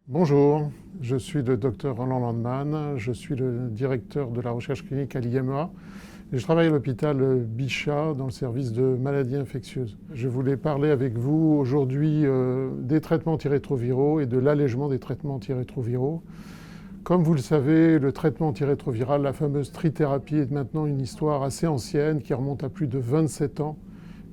Bonjour, je suis le docteur Roland Landman, je suis le directeur de la recherche clinique à l'IMEA et je travaille à l'hôpital Bichat dans le service de maladies infectieuses. Je voulais parler avec vous aujourd'hui des traitements antirétroviraux et de l'allègement des traitements antirétroviraux. Comme vous le savez, le traitement antirétroviral, la fameuse trithérapie, est maintenant une histoire assez ancienne qui remonte à plus de 27 ans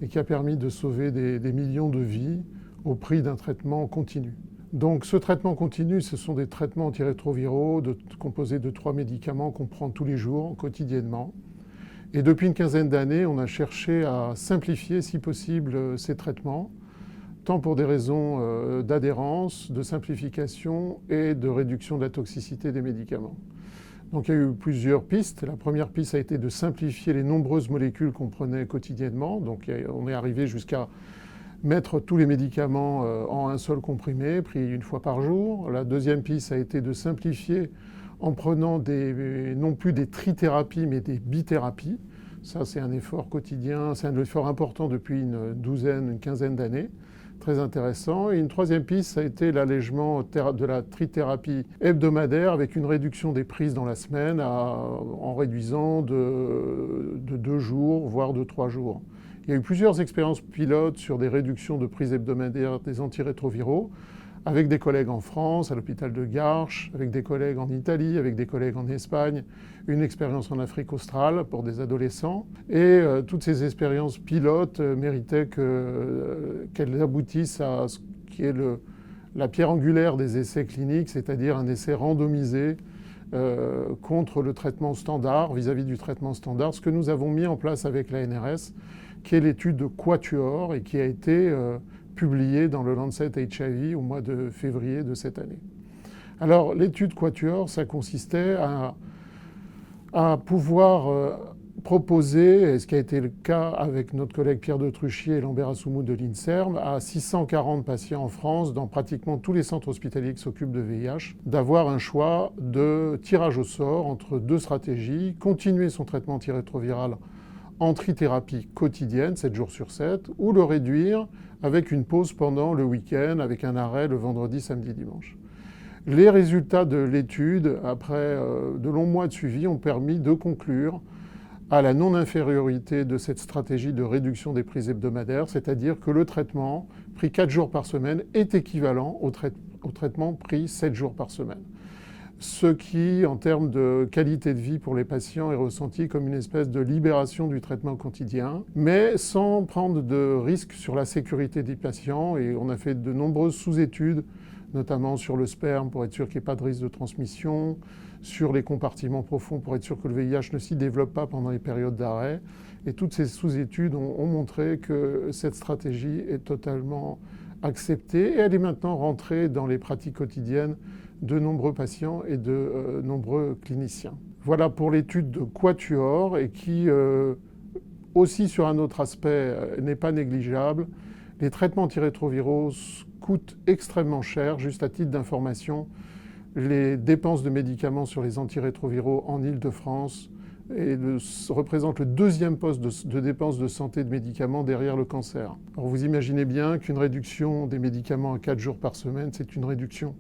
et qui a permis de sauver des millions de vies au prix d'un traitement continu. Donc ce traitement continu, ce sont des traitements antirétroviraux composés de 3 médicaments qu'on prend tous les jours, quotidiennement. Et depuis une quinzaine d'années, on a cherché à simplifier, si possible, ces traitements, tant pour des raisons d'adhérence, de simplification et de réduction de la toxicité des médicaments. Donc il y a eu plusieurs pistes. La première piste a été de simplifier les nombreuses molécules qu'on prenait quotidiennement. Donc on est arrivé jusqu'à mettre tous les médicaments en un seul comprimé, pris une fois par jour. La deuxième piste a été de simplifier en prenant non plus des trithérapies, mais des bithérapies. Ça, c'est un effort quotidien, c'est un effort important depuis une quinzaine d'années. Très intéressant. Et une troisième piste, ça a été l'allègement de la trithérapie hebdomadaire avec une réduction des prises dans la semaine en réduisant de 2 jours, voire de 3 jours. Il y a eu plusieurs expériences pilotes sur des réductions de prises hebdomadaires des antirétroviraux avec des collègues en France, à l'hôpital de Garches, avec des collègues en Italie, avec des collègues en Espagne, une expérience en Afrique australe pour des adolescents. Et toutes ces expériences pilotes méritaient qu'elles aboutissent à ce qui est la pierre angulaire des essais cliniques, c'est-à-dire un essai randomisé contre le traitement standard, vis-à-vis du traitement standard, ce que nous avons mis en place avec la NRS, qui est l'étude de Quatuor et qui a été publiée dans le Lancet HIV au mois de février de cette année. Alors l'étude Quatuor, ça consistait à pouvoir proposer, et ce qui a été le cas avec notre collègue Pierre de Truchier et Lambert Assoumoud de l'INSERM, à 640 patients en France, dans pratiquement tous les centres hospitaliers qui s'occupent de VIH, d'avoir un choix de tirage au sort entre 2 stratégies: continuer son traitement antirétroviral en trithérapie quotidienne, 7 jours sur 7, ou le réduire avec une pause pendant le week-end, avec un arrêt le vendredi, samedi, dimanche. Les résultats de l'étude, après de longs mois de suivi, ont permis de conclure à la non-infériorité de cette stratégie de réduction des prises hebdomadaires, c'est-à-dire que le traitement pris 4 jours par semaine est équivalent au traitement pris 7 jours par semaine. Ce qui, en termes de qualité de vie pour les patients, est ressenti comme une espèce de libération du traitement quotidien, mais sans prendre de risques sur la sécurité des patients. Et on a fait de nombreuses sous-études, notamment sur le sperme, pour être sûr qu'il n'y ait pas de risque de transmission, sur les compartiments profonds, pour être sûr que le VIH ne s'y développe pas pendant les périodes d'arrêt. Et toutes ces sous-études ont montré que cette stratégie est totalement acceptée et elle est maintenant rentrée dans les pratiques quotidiennes de nombreux patients et de nombreux cliniciens. Voilà pour l'étude de Quatuor et qui, aussi sur un autre aspect, n'est pas négligeable. Les traitements antirétroviraux coûtent extrêmement cher. Juste à titre d'information, les dépenses de médicaments sur les antirétroviraux en Île-de-France représente le 2e poste de dépenses de santé de médicaments derrière le cancer. Alors vous imaginez bien qu'une réduction des médicaments à 4 jours par semaine, c'est une réduction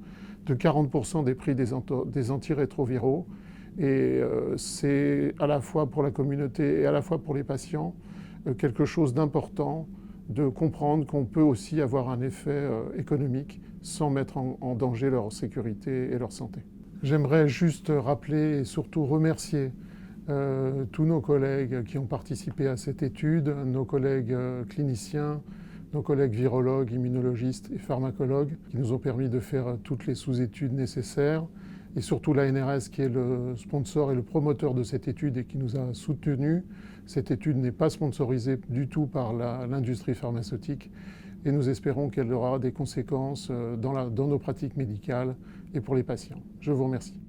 de 40% des prix des antirétroviraux. Et c'est à la fois pour la communauté et à la fois pour les patients quelque chose d'important de comprendre qu'on peut aussi avoir un effet économique sans mettre en danger leur sécurité et leur santé. J'aimerais juste rappeler et surtout remercier tous nos collègues qui ont participé à cette étude, nos collègues cliniciens, nos collègues virologues, immunologistes et pharmacologues qui nous ont permis de faire toutes les sous-études nécessaires, et surtout la NRS qui est le sponsor et le promoteur de cette étude et qui nous a soutenus. Cette étude n'est pas sponsorisée du tout par l'industrie pharmaceutique et nous espérons qu'elle aura des conséquences dans nos pratiques médicales et pour les patients. Je vous remercie.